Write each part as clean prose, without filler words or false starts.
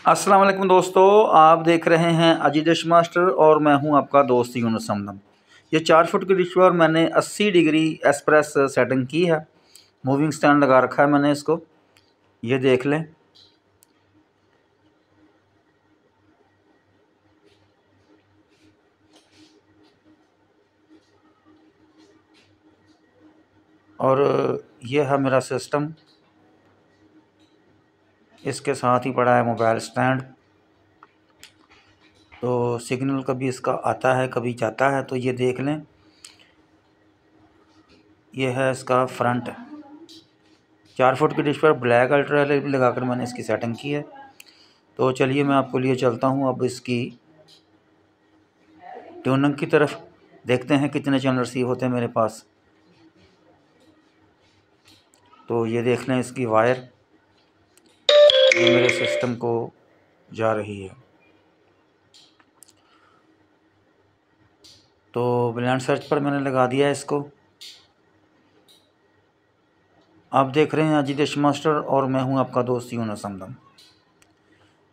अस्सलाम वालेकुम दोस्तों, आप देख रहे हैं अजी डिश मास्टर और मैं हूं आपका दोस्त यूनुस समदम। ये 4 फुट की डिश पर मैंने 80 डिग्री एक्सप्रेस सेटिंग की है। मूविंग स्टैंड लगा रखा है मैंने इसको, ये देख लें। और ये है मेरा सिस्टम, इसके साथ ही पड़ा है मोबाइल स्टैंड। तो सिग्नल कभी इसका आता है कभी जाता है, तो ये देख लें। ये है इसका फ्रंट। 4 फुट की डिश पर ब्लैक अल्ट्रा एलईडी लगाकर मैंने इसकी सेटिंग की है। तो चलिए मैं आपको लिए चलता हूँ अब इसकी ट्यूनिंग की तरफ। देखते हैं कितने चैनल रिसीव होते हैं मेरे पास। तो ये देख लें, इसकी वायर ये मेरे सिस्टम को जा रही है। तो ब्लेंड सर्च पर मैंने लगा दिया है इसको। आप देख रहे हैं अजी डिश मास्टर और मैं हूं आपका दोस्त यूनुस समदम।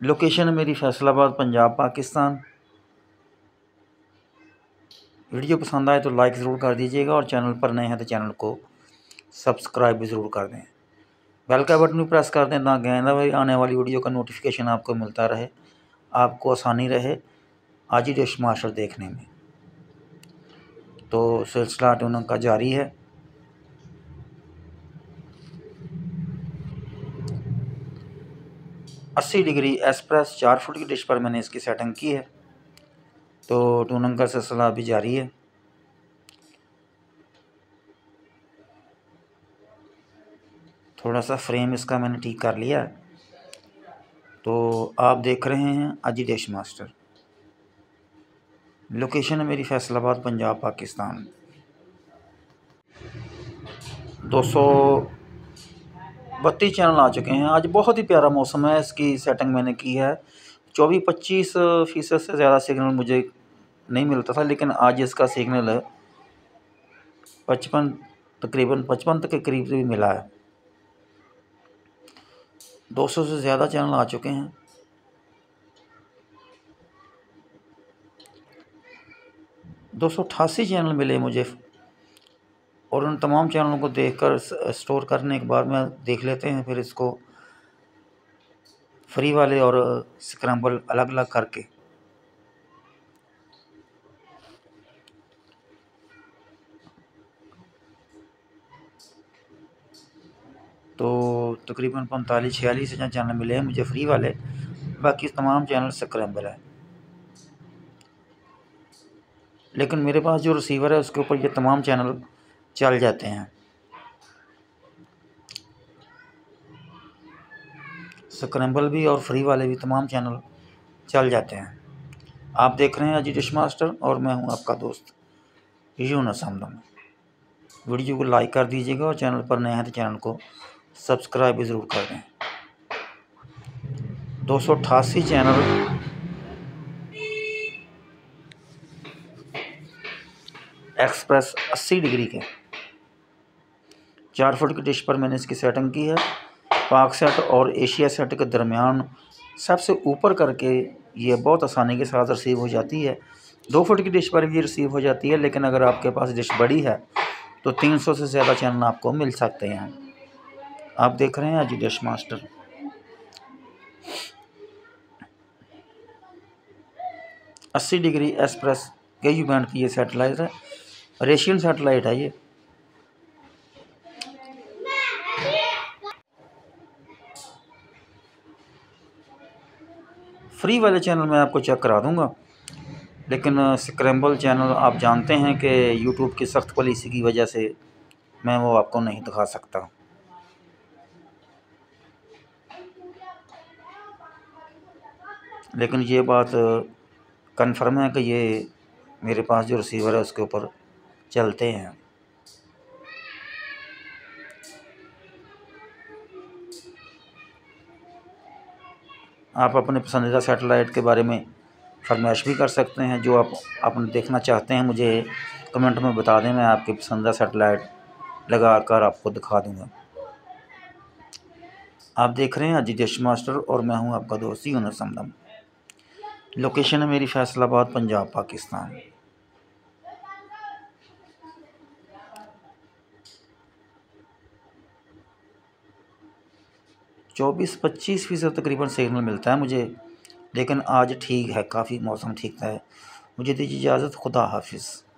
लोकेशन मेरी फैसलाबाद, पंजाब, पाकिस्तान। वीडियो पसंद आए तो लाइक ज़रूर कर दीजिएगा और चैनल पर नए हैं तो चैनल को सब्सक्राइब भी ज़रूर कर दें। बेल का बटन भी प्रेस कर दें ताकि आने वाली वीडियो का नोटिफिकेशन आपको मिलता रहे, आपको आसानी रहे अजी डिश मास्टर देखने में। तो सिलसिला ट्यूनिंग का जारी है। अस्सी डिग्री एक्सप्रेस 4 फुट की डिश पर मैंने इसकी सेटिंग की है। तो ट्यूनिंग का सिलसिला अभी जारी है। थोड़ा सा फ्रेम इसका मैंने ठीक कर लिया है। तो आप देख रहे हैं अजी डिश मास्टर। लोकेशन है मेरी फैसलाबाद, पंजाब, पाकिस्तान। 232 चैनल आ चुके हैं। आज बहुत ही प्यारा मौसम है, इसकी सेटिंग मैंने की है। 24-25% से ज़्यादा सिग्नल मुझे नहीं मिलता था, लेकिन आज इसका सिग्नल 55, तकरीबन 55 तक के करीब भी मिला है। 200 से ज़्यादा चैनल आ चुके हैं। 288 चैनल मिले मुझे, और उन तमाम चैनलों को देखकर स्टोर करने के बाद मैं देख लेते हैं फिर इसको फ्री वाले और स्क्रैम्बल अलग अलग करके। तो तकरीबन 45-46 चैनल मिले हैं मुझे फ्री वाले, बाकी तमाम चैनल स्क्रैम्बल है। लेकिन मेरे पास जो रिसीवर है उसके ऊपर ये तमाम चैनल चल जाते हैं, स्क्रैम्बल भी और फ्री वाले भी तमाम चैनल चल जाते हैं। आप देख रहे हैं अजी डिश मास्टर और मैं हूं आपका दोस्त यूनुस समदम। वीडियो को लाइक कर दीजिएगा और चैनल पर नए हैं तो चैनल को सब्सक्राइब भी ज़रूर कर दें। 288 चैनल एक्सप्रेस 80 डिग्री के 4 फुट की डिश पर मैंने इसकी सेटिंग की है। पाक सेट और एशिया सेट के दरमियान सबसे ऊपर करके ये बहुत आसानी के साथ रिसीव हो जाती है। 2 फुट की डिश पर भी रिसीव हो जाती है, लेकिन अगर आपके पास डिश बड़ी है तो 300 से ज़्यादा चैनल आपको मिल सकते हैं। आप देख रहे हैं अजी डिश मास्टर। 80 डिग्री एक्सप्रेस के बैंड की ये सैटेलाइट है, रेशियन सैटेलाइट है ये। फ्री वाले चैनल मैं आपको चेक करा दूंगा, लेकिन स्क्रैम्बल चैनल आप जानते हैं कि यूट्यूब की सख्त पॉलिसी की वजह से मैं वो आपको नहीं दिखा सकता। लेकिन ये बात कंफर्म है कि ये मेरे पास जो रिसीवर है उसके ऊपर चलते हैं। आप अपने पसंदीदा सैटेलाइट के बारे में फरमाइश भी कर सकते हैं। जो आप अपने देखना चाहते हैं मुझे कमेंट में बता दें, मैं आपकी पसंदीदा सैटेलाइट लगा कर आपको दिखा दूँगा। आप देख रहे हैं अजितेश मास्टर और मैं हूं आपका दोस्त यूनुस समदम। लोकेशन है मेरी फैसलाबाद, पंजाब, पाकिस्तान। चौबीस 25% तकरीबन सिग्नल मिलता है मुझे, लेकिन आज ठीक है, काफ़ी मौसम ठीक है। मुझे दीजिए इजाज़त, खुदा हाफिज़।